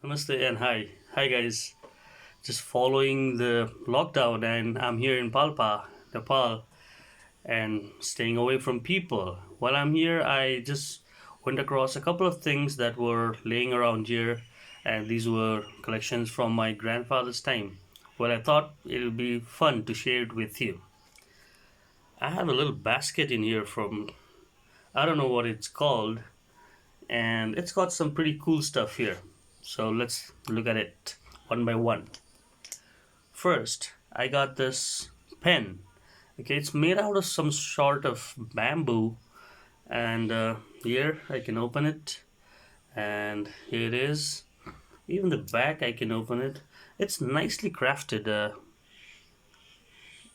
Namaste and hi. Hi guys. Just following the lockdown and I'm here in Palpa, Nepal and staying away from people. While I'm here, I just went across a couple of things that were laying around here and these were collections from my grandfather's time. Well, I thought it would be fun to share it with you. I have a little basket in here from I don't know what it's called and it's got some pretty cool stuff here. So let's look at it one by one. First, I got this pen. Okay, it's made out of some sort of bamboo, and here I can open it, and here it is. Even the back I can open it. It's nicely crafted.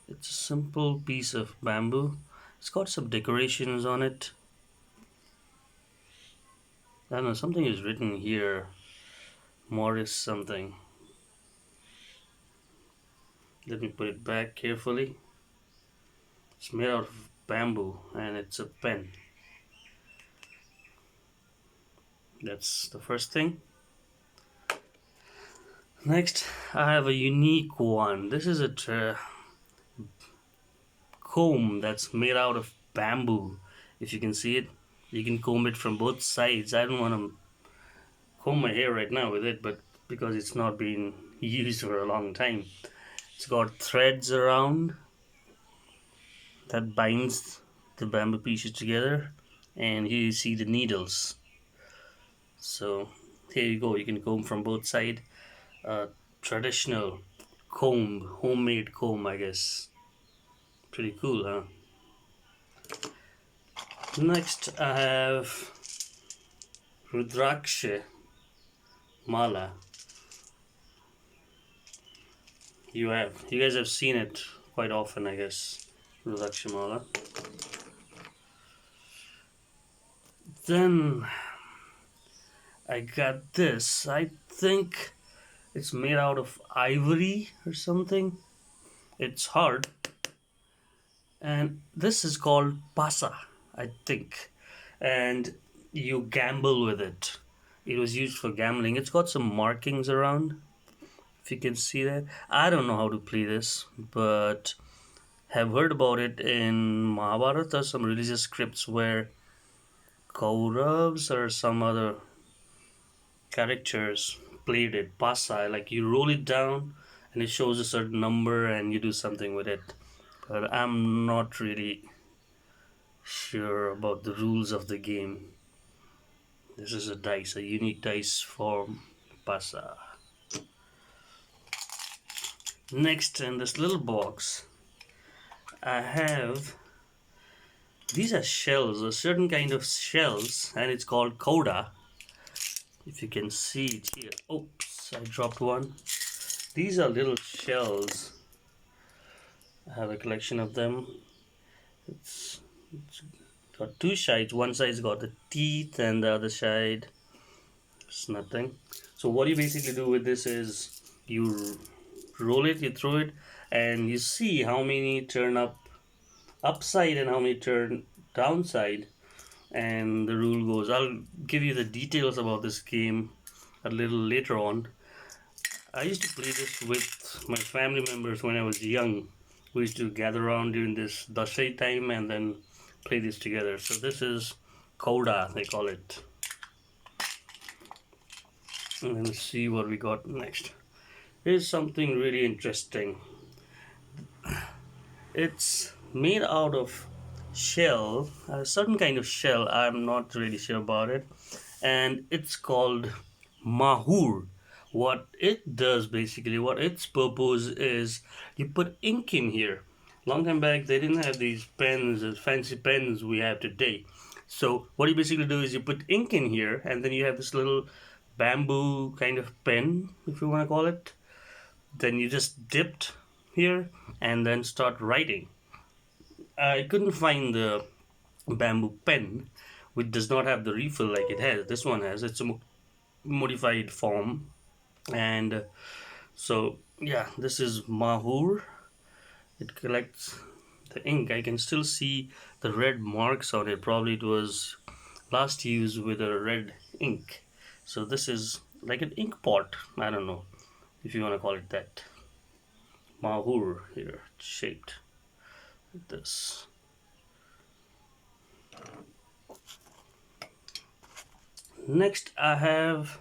It's a simple piece of bamboo. It's got some decorations on it. I don't know, something is written here. Morris something. Let me put it back carefully. It's made out of bamboo and it's a pen. That's the first thing. Next, I have a unique one. This is a comb that's made out of bamboo. If you can see it, you can comb it from both sides. I don't want to comb my hair right now with it, but because it's not been used for a long time. It's got threads around that binds the bamboo pieces together, and here you see the needles. So here you go, you can comb from both sides. Traditional comb, homemade comb, I guess. Pretty cool, huh? Next, I have Rudraksha Mala. You guys have seen it quite often, I guess. Rudraksha Mala. Then I got this. I think it's made out of ivory or something. It's hard. And this is called Pasa, I think. And you gamble with it. It was used for gambling. It's got some markings around. If you can see that. I don't know how to play this, but have heard about it in Mahabharata, some religious scripts where Kauravas or some other characters played it. Pasa, like you roll it down and it shows a certain number and you do something with it. But I'm not really sure about the rules of the game. This is a dice, a unique dice for Pasa. Next, in this little box, I have these are shells, a certain kind of shells, and it's called CODA. If you can see it here. Oops, I dropped one. These are little shells. I have a collection of them. It's got two sides. One side's got the teeth, and the other side it's nothing. So what you basically do with this is you roll it, you throw it, and you see how many turn upside and how many turn downside, and the rule goes. I'll give you the details about this game a little later on. I used to play this with my family members when I was young. We used to gather around during this Dasai time and then play this together. So this is CODA, they call it. And let's see what we got next. Here's something really interesting. It's made out of shell, a certain kind of shell. I'm not really sure about it, and it's called mahur. What it does basically, what its purpose is, you put ink in here. Long time back, they didn't have these pens, fancy pens we have today. So what you basically do is you put ink in here, and then you have this little bamboo kind of pen, if you want to call it. Then you just dipped here and then start writing. I couldn't find the bamboo pen, which does not have the refill like it has. This one has. It's a modified form, and so yeah, this is Mahur. It collects the ink. I can still see the red marks on it. Probably it was last used with a red ink. So this is like an ink pot. I don't know if you want to call it that. Mahur here, shaped like this. Next, I have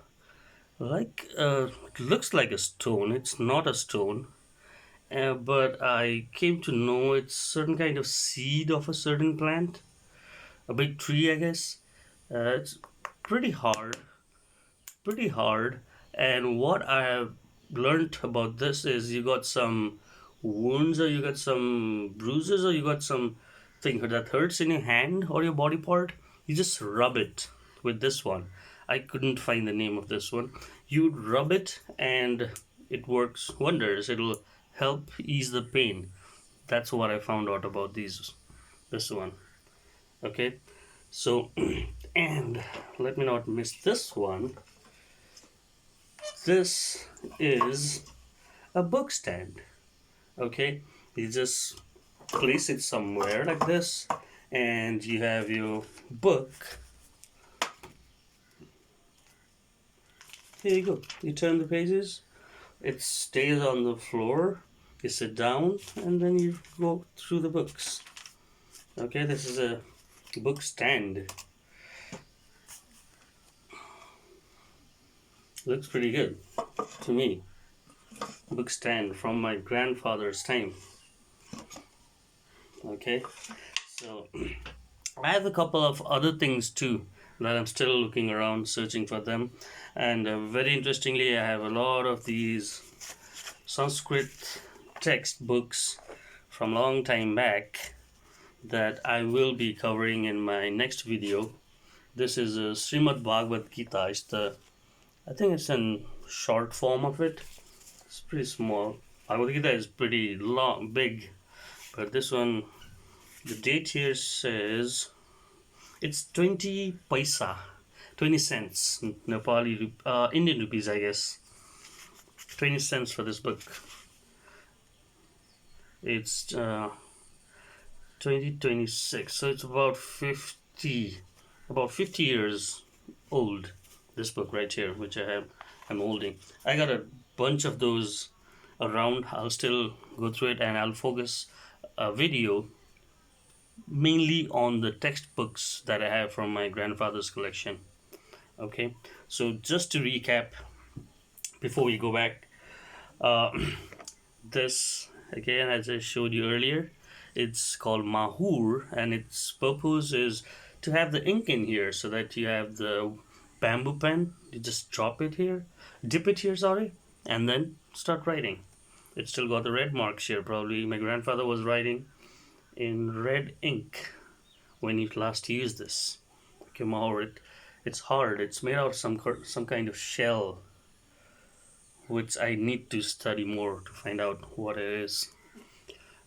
like it looks like a stone. It's not a stone, but I came to know it's certain kind of seed of a certain plant, a big tree, I guess. It's pretty hard, pretty hard. And what I have learned about this is you got some wounds, or you got some bruises, or you got some thing that hurts in your hand or your body part. You just rub it with this one. I couldn't find the name of this one. You rub it and it works wonders. It'll help ease the pain. That's what I found out about this one. Okay, so and let me not miss this one. This is a book stand. Okay, you just place it somewhere like this, and you have your book. Here you go. You turn the pages, it stays on the floor. You sit down, and then you go through the books. Okay, this is a book stand. Looks pretty good to me. Book stand from my grandfather's time. Okay, so I have a couple of other things too that I'm still looking around searching for them, and very interestingly, I have a lot of these Sanskrit textbooks from long time back that I will be covering in my next video. This is a Srimad Bhagavad Gita. I think it's in short form of it. It's pretty small. Bhagavad Gita is pretty long, big, but this one, the date here says it's 20 paisa, 20 cents, Nepali, Indian rupees, I guess. 20 cents for this book. It's 2026, so it's about 50 years old. This book right here, which I'm holding. I got a bunch of those around. I'll still go through it, and I'll focus a video mainly on the textbooks that I have from my grandfather's collection. Okay, so just to recap before we go back, uh, this again, as I showed you earlier, it's called Mahur, and its purpose is to have the ink in here so that you have the bamboo pen. You just drop it here, dip it here, sorry, and then start writing. It's still got the red marks here. Probably my grandfather was writing in red ink when he last used this. Okay, Mahur, it's hard. It's made out of some kind of shell, which I need to study more to find out what it is.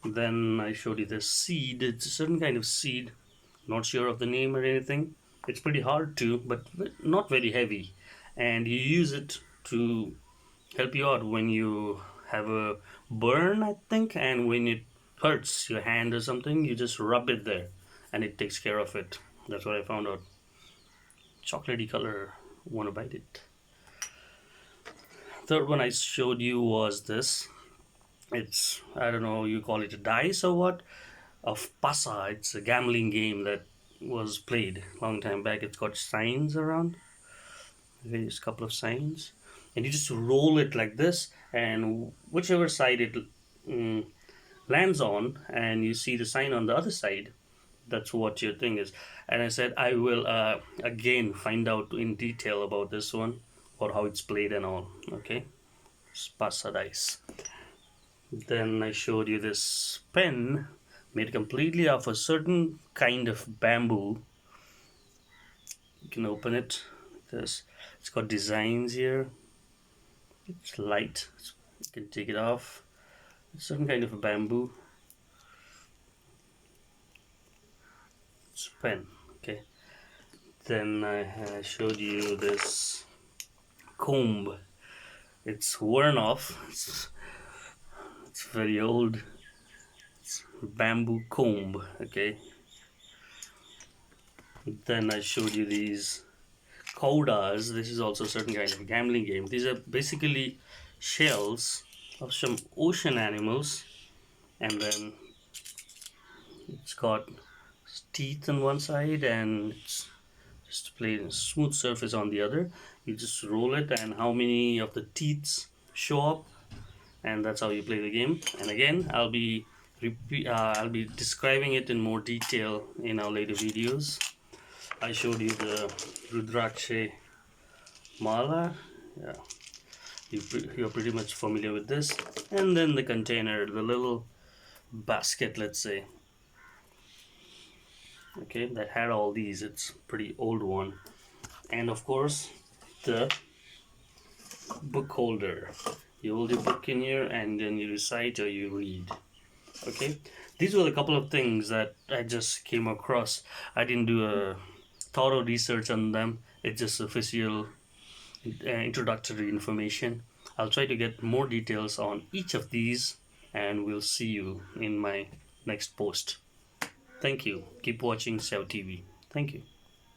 Then I showed you this seed. It's a certain kind of seed. Not sure of the name or anything. It's pretty hard to, but not very heavy. And you use it to help you out when you have a burn, I think, and when it hurts your hand or something, you just rub it there and it takes care of it. That's what I found out. Chocolatey color. Wanna bite it? Third one I showed you was this. It's, I don't know, you call it a dice or what, of Pasa. It's a gambling game that was played a long time back. It's got signs around. There's a couple of signs, and you just roll it like this, and whichever side it lands on, and you see the sign on the other side, that's what your thing is. And I said I will again find out in detail about this one, or how it's played and all. Okay, Pasa dice. Then I showed you this pen made completely of a certain kind of bamboo. You can open it like this. It's got designs here. It's light. You can take it off. It's certain kind of a bamboo. It's a pen. Okay. Then I showed you this comb. It's worn off. It's very old. It's bamboo comb. Okay. Then I showed you these CODAs. This is also a certain kind of gambling game. These are basically shells of some ocean animals, and then it's got teeth on one side and it's just plain smooth surface on the other. You just roll it, and how many of the teeth show up, and that's how you play the game. And again, I'll be describing it in more detail in our later videos. I showed you the Rudrakshe Mala. Yeah, you're pretty much familiar with this. And then the container, the little basket, let's say, okay, that had all these. It's pretty old one. And of course, the book holder. You hold your book in here and then you recite or you read. Okay, these were a couple of things that I just came across. I didn't do a thorough research on them. It's just official introductory information. I'll try to get more details on each of these, and we'll see you in my next post. Thank you. Keep watching Sev TV. Thank you.